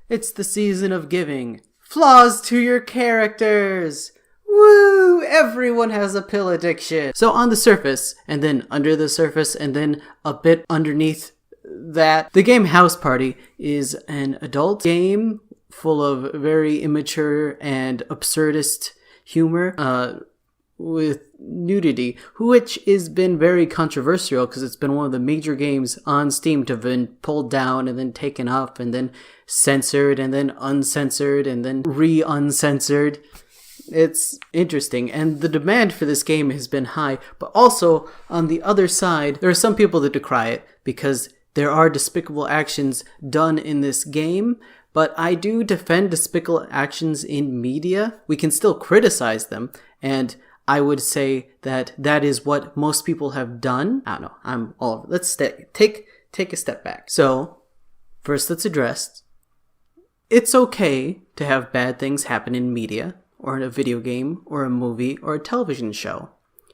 It's the season of giving. Flaws to your characters! Woo! Everyone has a pill addiction. So on the surface, and then under the surface, and then a bit underneath that, the game House Party is an adult game full of very immature and absurdist humor, with nudity, which has been very controversial because it's been one of the major games on Steam to have been pulled down and then taken up and then censored and then uncensored and then re-uncensored. It's interesting, and the demand for this game has been high, but also on the other side, there are some people that decry it because there are despicable actions done in this game. But I do defend despicable actions in media. We can still criticize them, and I would say that that is what most people have done. I don't know. I'm all over. Let's take a step back. So, first let's address, it's okay to have bad things happen in media, or in a video game, or a movie, or a television show.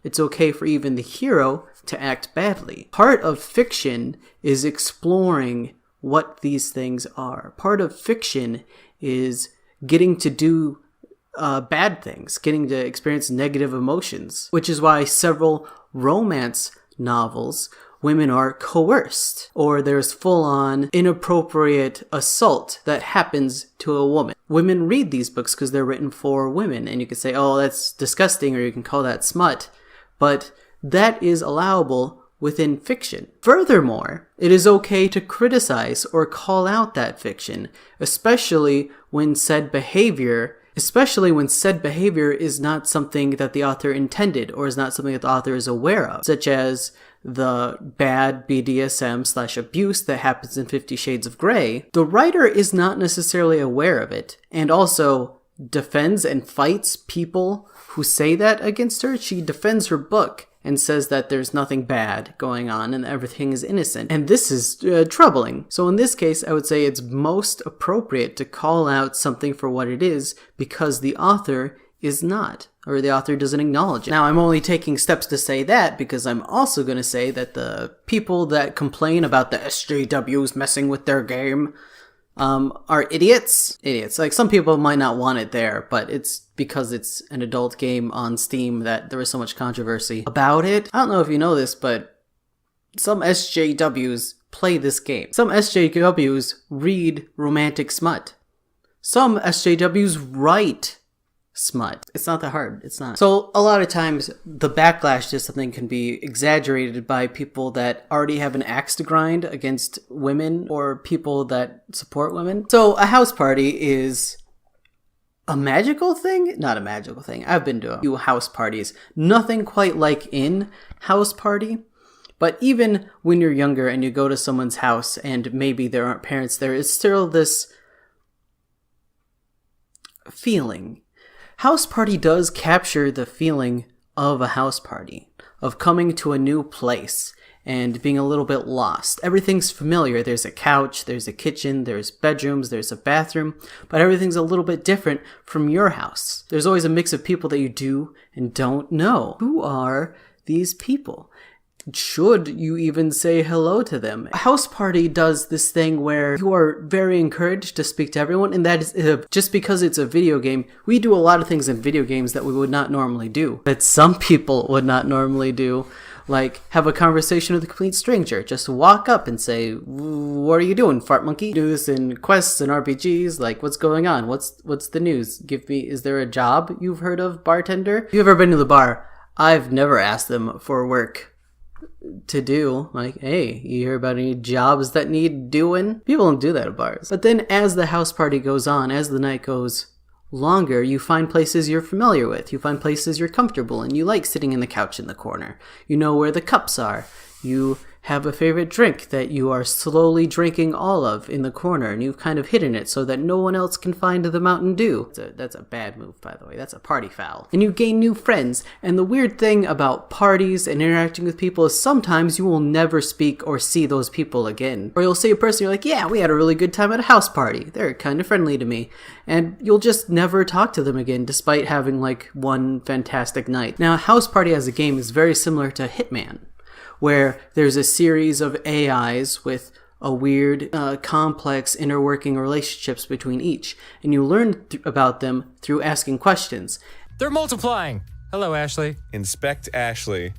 It's okay for even the hero to act badly. Part of fiction is exploring what these things are. Part of fiction is getting to do bad things, getting to experience negative emotions, which is why several romance novels, women are coerced, or there's full-on inappropriate assault that happens to a woman. Women read these books because they're written for women, and you can say, oh, that's disgusting, or you can call that smut, but that is allowable within fiction. Furthermore, it is okay to criticize or call out that fiction, especially when said behavior is not something that the author intended or is not something that the author is aware of, such as the bad BDSM/abuse that happens in 50 Shades of Grey. The writer is not necessarily aware of it, and also defends and fights people who say that against her. She defends her book and says that there's nothing bad going on and everything is innocent. And this is troubling. So in this case, I would say it's most appropriate to call out something for what it is because the author is not, or the author doesn't acknowledge it. Now, I'm only taking steps to say that because I'm also going to say that the people that complain about the SJWs messing with their game are idiots. Like, some people might not want it there, but it's because it's an adult game on Steam that there was so much controversy about it. I don't know if you know this, but some SJWs play this game. Some SJWs read romantic smut. Some SJWs write smut. It's not that hard. It's not. So a lot of times the backlash to something can be exaggerated by people that already have an axe to grind against women or people that support women. So a house party is a magical thing? Not a magical thing. I've been to a few house parties. Nothing quite like in House Party. But even when you're younger and you go to someone's house and maybe there aren't parents there, it's still this feeling. House Party does capture the feeling of a house party, of coming to a new place and being a little bit lost. Everything's familiar. There's a couch, there's a kitchen, there's bedrooms, there's a bathroom, but everything's a little bit different from your house. There's always a mix of people that you do and don't know. Who are these people? Should you even say hello to them? A house party does this thing where you are very encouraged to speak to everyone, and that is just because it's a video game. We do a lot of things in video games that we would not normally do, that some people would not normally do, like have a conversation with a complete stranger. Just walk up and say, "What are you doing, fart monkey?" Do this in quests and RPGs, like, what's going on? What's the news? Is there a job you've heard of, bartender? If you've ever been to the bar, I've never asked them for work to do, like, hey, you hear about any jobs that need doing? People don't do that at bars. But then as the house party goes on, as the night goes longer, you find places you're familiar with. You find places you're comfortable in. You like sitting in the couch in the corner. You know where the cups are. You have a favorite drink that you are slowly drinking all of in the corner, and you've kind of hidden it so that no one else can find the Mountain Dew. That's a bad move, by the way. That's a party foul. And you gain new friends. And the weird thing about parties and interacting with people is sometimes you will never speak or see those people again. Or you'll see a person, you're like, yeah, we had a really good time at a house party. They're kind of friendly to me. And you'll just never talk to them again, despite having like one fantastic night. Now, House Party as a game is very similar to Hitman, where there's a series of AIs with a weird, complex interworking relationships between each. And you learn about them through asking questions. They're multiplying. Hello, Ashley. Inspect Ashley.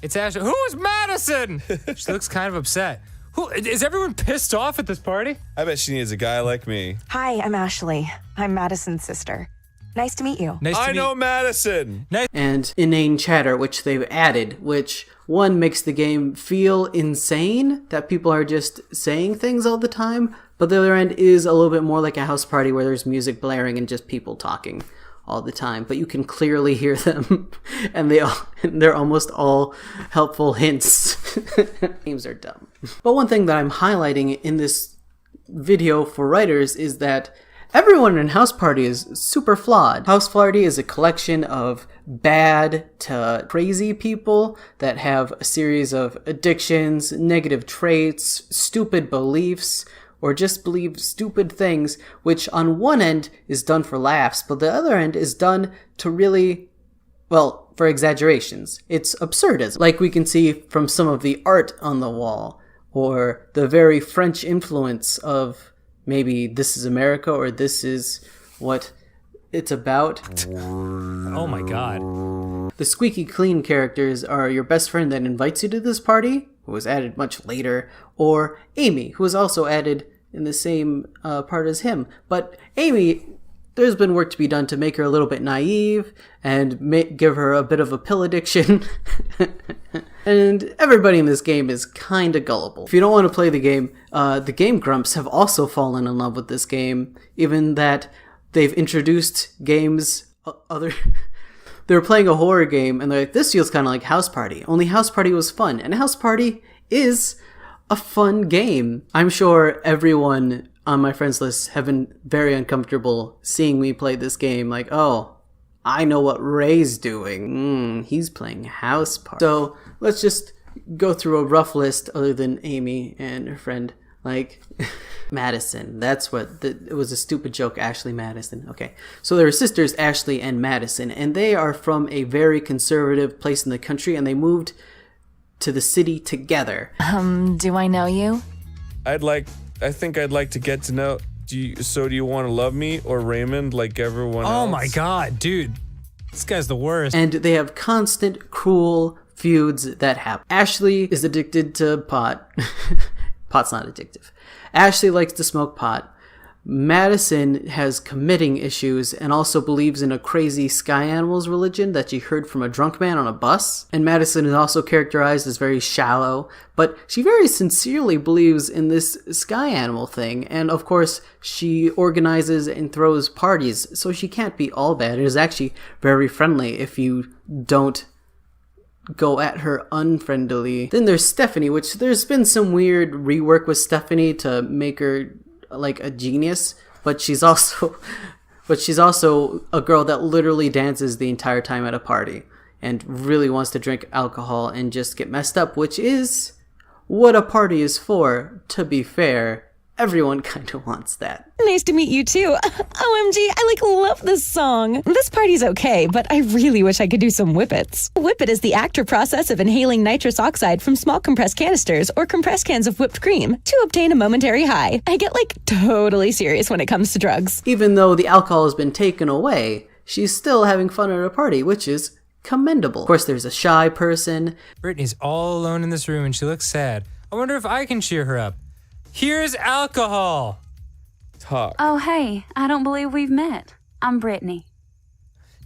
It's Ashley. Who is Madison? She looks kind of upset. Is everyone pissed off at this party? I bet she needs a guy like me. Hi, I'm Ashley. I'm Madison's sister. Nice to meet you. I know Madison! And inane chatter, which they've added, which one makes the game feel insane, that people are just saying things all the time, but the other end is a little bit more like a house party where there's music blaring and just people talking all the time, but you can clearly hear them, and they're almost all helpful hints. Games are dumb. But one thing that I'm highlighting in this video for writers is that everyone in House Party is super flawed. House Party is a collection of bad to crazy people that have a series of addictions, negative traits, stupid beliefs, or just believe stupid things, which on one end is done for laughs, but the other end is done to really, well, for exaggerations. It's absurdism, like we can see from some of the art on the wall, or the very French influence of maybe This Is America, or This Is What It's About. Oh my god. The squeaky clean characters are your best friend that invites you to this party, who was added much later, or Amy, who was also added in the same part as him. But Amy, there's been work to be done to make her a little bit naive and give her a bit of a pill addiction. And everybody in this game is kind of gullible. If you don't want to play the Game Grumps have also fallen in love with this game, even that they've introduced games they were playing a horror game, and they're like, this feels kind of like House Party. Only House Party was fun, and House Party is a fun game. I'm sure everyone on my friends list have been very uncomfortable seeing me play this game. Like, oh, I know what Ray's doing. He's playing House Party. So let's just go through a rough list other than Amy and her friend. Like, Madison. That's what, it was a stupid joke, Ashley Madison. Okay, so there are sisters, Ashley and Madison, and they are from a very conservative place in the country, and they moved to the city together. Do I know you? I think I'd like to get to know, do you want to love me or Raymond like everyone else? Oh my god, dude. This guy's the worst. And they have constant, cruel feuds that happen. Ashley is addicted to pot. Pot's not addictive. Ashley likes to smoke pot. Madison has committing issues and also believes in a crazy sky animals religion that she heard from a drunk man on a bus. And Madison is also characterized as very shallow, but she very sincerely believes in this sky animal thing. And of course, she organizes and throws parties, so she can't be all bad. It is actually very friendly if you don't go at her unfriendly. Then there's Stephanie, which there's been some weird rework with Stephanie to make her like a genius, but she's also a girl that literally dances the entire time at a party and really wants to drink alcohol and just get messed up, which is what a party is for, to be fair. Everyone kind of wants that. Nice to meet you too. OMG, I love this song. This party's okay, but I really wish I could do some whippets. Whippet is the act or process of inhaling nitrous oxide from small compressed canisters or compressed cans of whipped cream to obtain a momentary high. I get totally serious when it comes to drugs. Even though the alcohol has been taken away, she's still having fun at a party, which is commendable. Of course, there's a shy person. Brittany's all alone in this room and she looks sad. I wonder if I can cheer her up. Here's alcohol. Talk. Oh, hey, I don't believe we've met. I'm Brittany.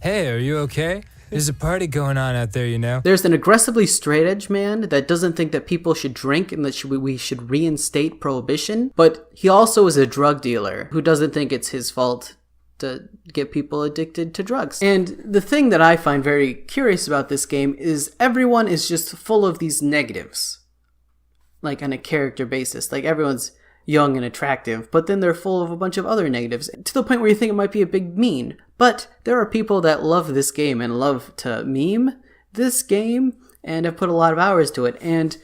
Hey, are you okay? There's a party going on out there, you know. There's an aggressively straight edge man that doesn't think that people should drink and that we should reinstate prohibition. But he also is a drug dealer who doesn't think it's his fault to get people addicted to drugs. And the thing that I find very curious about this game is everyone is just full of these negatives. Like on a character basis. Like everyone's young and attractive, but then they're full of a bunch of other negatives to the point where you think it might be a big mean. But there are people that love this game and love to meme this game and have put a lot of hours to it. And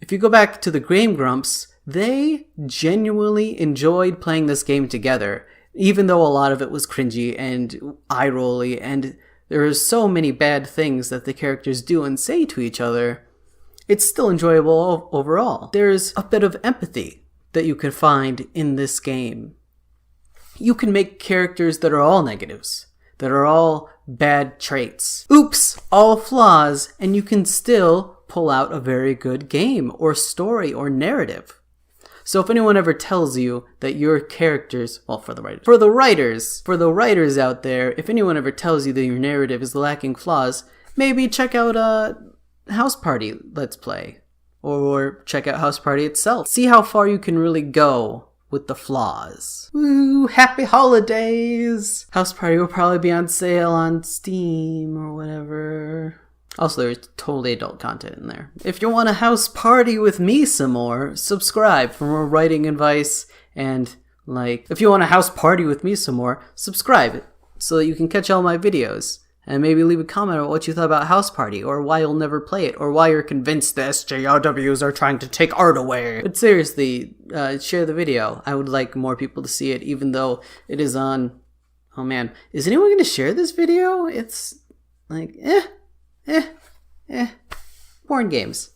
if you go back to the Game Grumps, they genuinely enjoyed playing this game together, even though a lot of it was cringy and eye-rolly, and there are so many bad things that the characters do and say to each other. It's still enjoyable overall. There's a bit of empathy that you can find in this game. You can make characters that are all negatives, that are all bad traits. Oops, all flaws, and you can still pull out a very good game or story or narrative. So if anyone ever tells you that your characters, well, for the writers out there, if anyone ever tells you that your narrative is lacking flaws, maybe check out a House Party Let's Play, or check out House Party itself. See how far you can really go with the flaws. Woo, happy holidays! House Party will probably be on sale on Steam or whatever. Also, there's totally adult content in there. If you want to house party with me some more, subscribe for more writing advice, and if you want to house party with me some more, subscribe so that you can catch all my videos. And maybe leave a comment on what you thought about House Party, or why you'll never play it, or why you're convinced the SJWs are trying to take art away. But seriously, share the video. I would like more people to see it, even though it is on... Oh man, is anyone going to share this video? It's like, porn games.